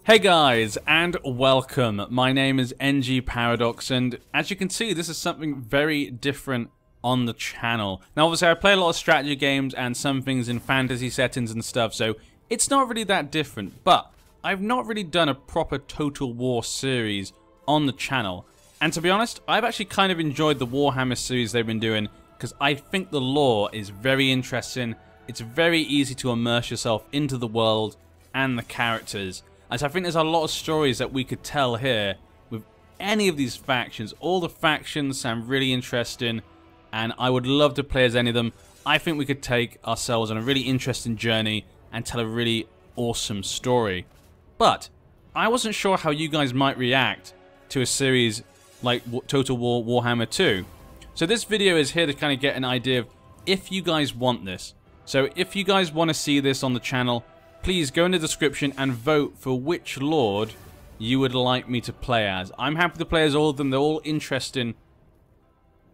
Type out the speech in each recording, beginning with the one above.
Hey guys, and welcome. My name is NG Paradox, and as you can see, this is something very different on the channel. Now, obviously, I play a lot of strategy games and some things in fantasy settings and stuff, so it's not really that different. But I've not really done a proper Total War series on the channel. And to be honest, I've actually kind of enjoyed the Warhammer series they've been doing, because I think the lore is very interesting. It's very easy to immerse yourself into the world and the characters. As I think there's a lot of stories that we could tell here with any of these factions. All the factions sound really interesting, and I would love to play as any of them. I think we could take ourselves on a really interesting journey and tell a really awesome story. But I wasn't sure how you guys might react to a series like Total War Warhammer 2. So this video is here to kind of get an idea of if you guys want this. So if you guys want to see this on the channel, please go in the description and vote for which Lord you would like me to play as. I'm happy to play as all of them. They're all interesting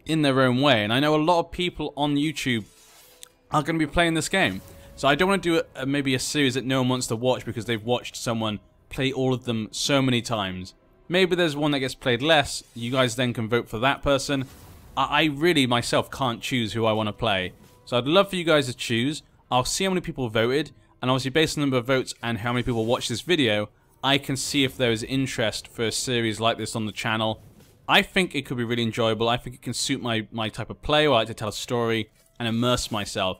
in their own way. And I know a lot of people on YouTube are going to be playing this game. So I don't want to do maybe a series that no one wants to watch because they've watched someone play all of them so many times. Maybe there's one that gets played less. You guys then can vote for that person. I really, myself, can't choose who I want to play. So I'd love for you guys to choose. I'll see how many people voted. And obviously, based on the number of votes and how many people watch this video, I can see if there is interest for a series like this on the channel. I think it could be really enjoyable. I think it can suit my type of play, where I like to tell a story and immerse myself.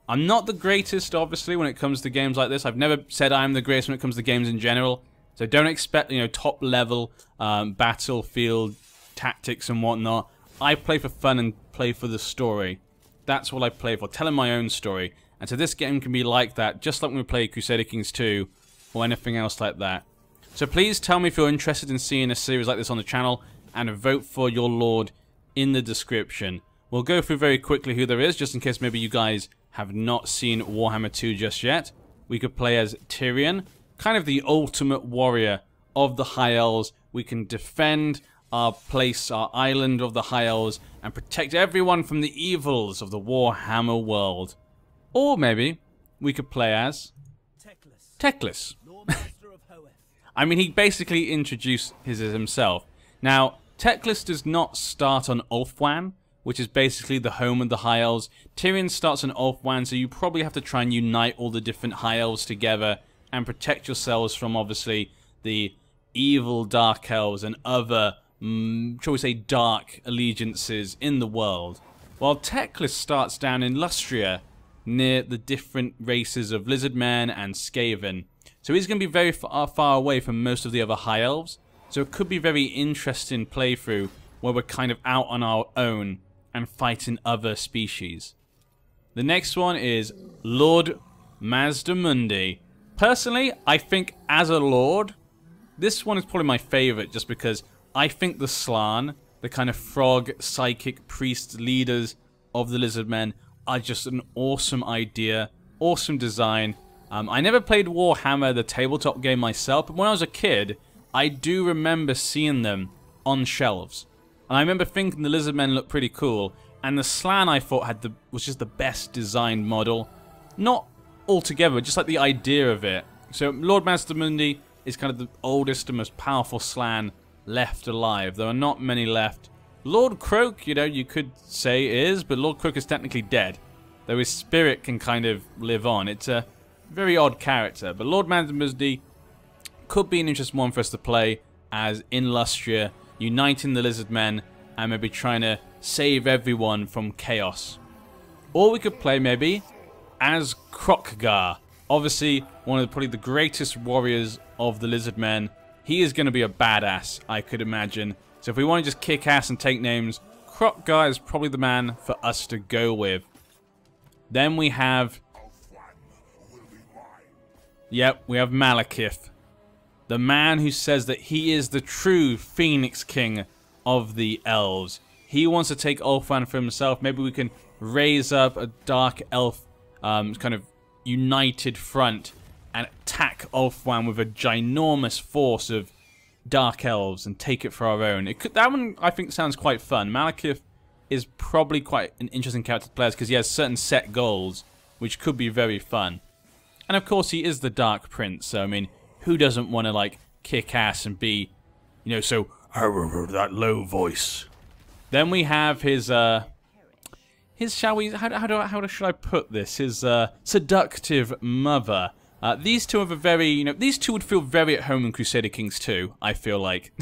I'm not the greatest, obviously, when it comes to games like this. I've never said I'm the greatest when it comes to games in general. So don't expect, top-level battlefield tactics and whatnot. I play for fun and play for the story. That's what I play for, telling my own story. And so this game can be like that, just like when we play Crusader Kings 2, or anything else like that. So please tell me if you're interested in seeing a series like this on the channel, and vote for your Lord in the description. We'll go through very quickly who there is, just in case maybe you guys have not seen Warhammer 2 just yet. We could play as Tyrion, kind of the ultimate warrior of the High Elves. We can defend our place, our island of the High Elves, and protect everyone from the evils of the Warhammer world. Or maybe we could play as Teclis. I mean, he basically introduced himself. Now, Teclis does not start on Ulthuan, which is basically the home of the High Elves. Tyrion starts on Ulthuan, so you probably have to try and unite all the different High Elves together and protect yourselves from, obviously, the evil Dark Elves and other, shall we say, dark allegiances in the world. While Teclis starts down in Lustria, near the different races of Lizardmen and Skaven. So he's going to be very far away from most of the other High Elves. So it could be a very interesting playthrough where we're kind of out on our own and fighting other species. The next one is Lord Mundi. Personally, I think as a Lord, this one is probably my favorite just because I think the Slann, the kind of frog, psychic, priest leaders of the Lizardmen, are just an awesome idea, awesome design. I never played Warhammer, the tabletop game myself, but when I was a kid, I do remember seeing them on shelves. And I remember thinking the Lizardmen looked pretty cool, and the Slann I thought was just the best designed model. Not altogether, just like the idea of it. So Lord Mundi is kind of the oldest and most powerful Slann left alive. There are not many left. Lord Croak, you could say is, but Lord Croak is technically dead. Though his spirit can kind of live on. It's a very odd character. But Lord Mundi could be an interesting one for us to play as in Lustria, uniting the Lizardmen and maybe trying to save everyone from chaos. Or we could play maybe as Crocgar. Obviously, one of probably the greatest warriors of the Lizardmen. He is going to be a badass, I could imagine. So if we want to just kick ass and take names, Crocgar is probably the man for us to go with. Then we have... Yep, we have Malekif. The man who says that he is the true Phoenix King of the Elves. He wants to take Ulthuan for himself. Maybe we can raise up a Dark Elf kind of united front and attack Ulthuan with a ginormous force of Dark Elves and take it for our own. That one, I think, sounds quite fun. Malekif is probably quite an interesting character to play because he has certain set goals, which could be very fun. And of course, he is the Dark Prince, so I mean, who doesn't want to, like, kick ass and be, you know, so, that low voice. Then we have his shall we, how should I put this? His, seductive mother. These two have a very, you know, these two would feel very at home in Crusader Kings 2, I feel like.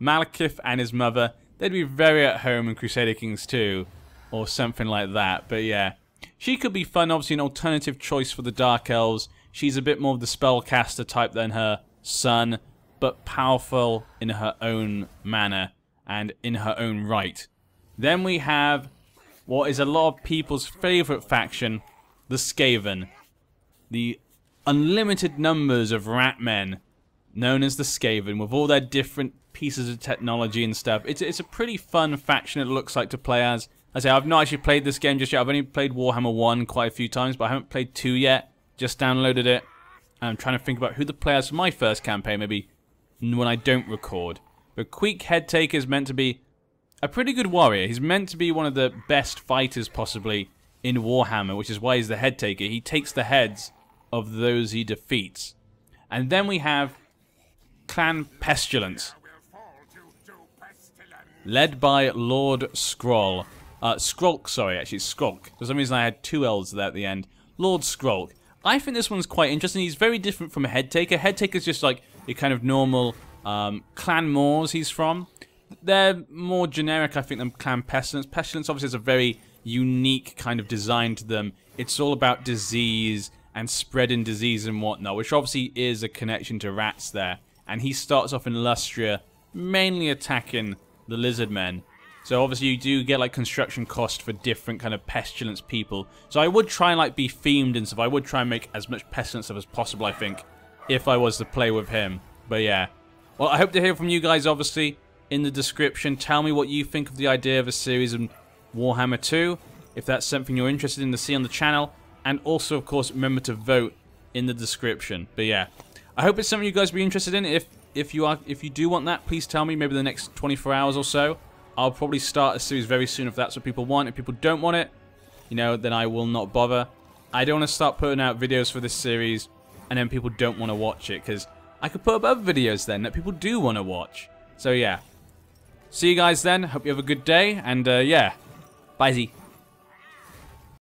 Malekif and his mother, they'd be very at home in Crusader Kings 2, or something like that, but yeah. She could be fun, obviously an alternative choice for the Dark Elves. She's a bit more of the spellcaster type than her son, but powerful in her own manner, and in her own right. Then we have what is a lot of people's favourite faction, the Skaven. The unlimited numbers of rat men known as the Skaven, with all their different pieces of technology and stuff. It's a pretty fun faction, it looks like, to play as. I say, I've not actually played this game just yet. I've only played Warhammer 1 quite a few times, but I haven't played 2 yet. Just downloaded it. I'm trying to think about who the players for my first campaign, maybe when I don't record. But Queek Headtaker is meant to be a pretty good warrior. He's meant to be one of the best fighters, possibly, in Warhammer, which is why he's the Headtaker. He takes the heads of those he defeats. And then we have Clan Pestilence, led by Lord Skrull. Skrulk, sorry, actually, Skrulk. For some reason I had 2 L's there at the end. Lord Skrulk. I think this one's quite interesting. He's very different from a Headtaker. Headtaker's just like your kind of normal Clan Moors he's from. They're more generic, I think, than Clan Pestilence. Pestilence obviously has a very unique kind of design to them. It's all about disease and spreading disease and whatnot, which obviously is a connection to rats there. And he starts off in Lustria, mainly attacking the lizard men. So obviously you do get like construction cost for different kind of pestilence people. So I would try and like be themed and stuff. I would try and make as much pestilence stuff as possible, I think, if I was to play with him. But yeah. Well, I hope to hear from you guys, obviously, in the description. Tell me what you think of the idea of a series in Warhammer 2, if that's something you're interested in to see on the channel. And also, of course, remember to vote in the description. But yeah, I hope it's something you guys will be interested in. If you do want that, please tell me. Maybe the next 24 hours or so. I'll probably start a series very soon if that's what people want. If people don't want it, you know, then I will not bother. I don't want to start putting out videos for this series and then people don't want to watch it, because I could put up other videos then that people do want to watch. So yeah. See you guys then. Hope you have a good day, and yeah. Bye-zy.